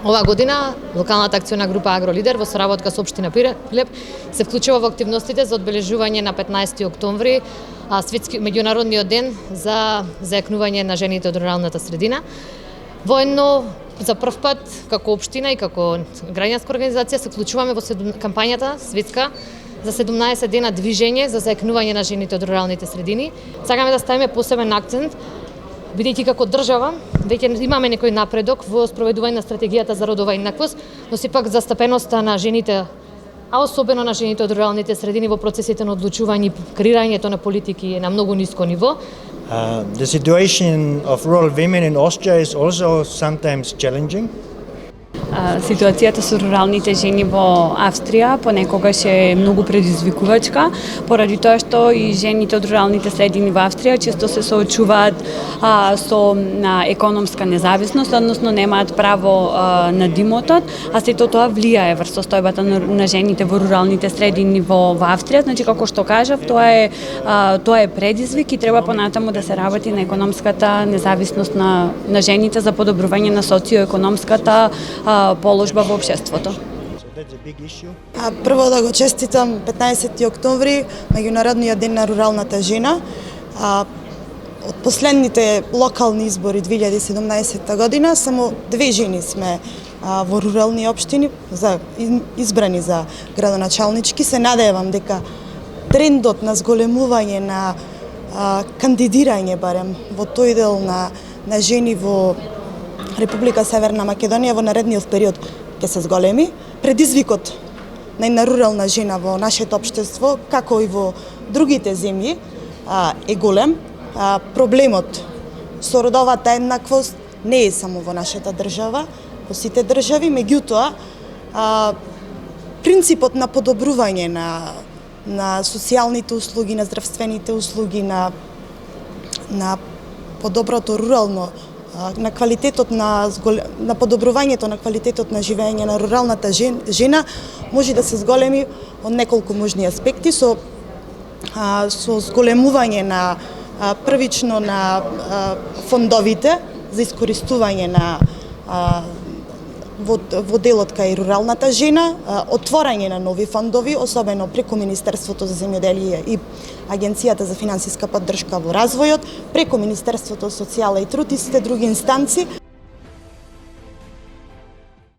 Оваа година локалната акциона група Агролидер во соработка со општина Прилеп се вклучува во активностите за одбележување на 15 октомври, светски меѓународниот ден за зајакнување на жените од руралната средина. Воедно за прв пат како општина и како граѓанска организација се вклучуваме во кампањата светска за 17 дена движење за зајакнување на жените од руралните средини. Сакаме да ставиме посебен акцент бидејќи како држава веќе имаме некој напредок во спроведување на стратегијата за родова еднаквост, но сепак застапеноста на жените, а особено на жените од руралните средини во процесите на одлучување и креирањето на политики е на многу ниско ниво. The situation of rural women in Austria is also sometimes challenging. Ситуацијата со руралните жени во Австрија понекогаш е многу предизвикувачка, поради тоа што и жените од руралните средини во Австрија често се соочуваат со економска независност, односно немаат право на димотот, а сето тоа влијае врз состојбата на жените во руралните средини во Австрија. Значи, како што кажав, тоа е предизвик и треба понатаму да се работи на економската независност на жените за подобрување на социоекономската положба во општеството. Прво да го честитам 15 октомври, меѓународниот ден на руралната жена. Од последните локални избори 2017 година само 2 жени сме во рурални општини избрани за градоначалнички. Се надевам дека трендот на зголемување на кандидирање барем во тој дел на жени во Република Северна Македонија во наредниот период ќе се зголеми. Предизвикот на една рурална жена во нашето општество, како и во другите земји, е голем. Проблемот со родовата еднаквост не е само во нашата држава, во сите држави, меѓутоа принципот на подобрување на социјалните услуги, на здравствените услуги, на подоброто рурално, на квалитетот на подобрувањето на квалитетот на живење на руралната жена може да се зголеми од неколку можни аспекти со зголемување на првично на фондовите за искористување на во делот кај руралната жена, отворање на нови фондови, особено преку Министерството за земјоделие и Агенцијата за финансиска поддршка во развојот, преку Министерството социјала и труд и сите други инстанци.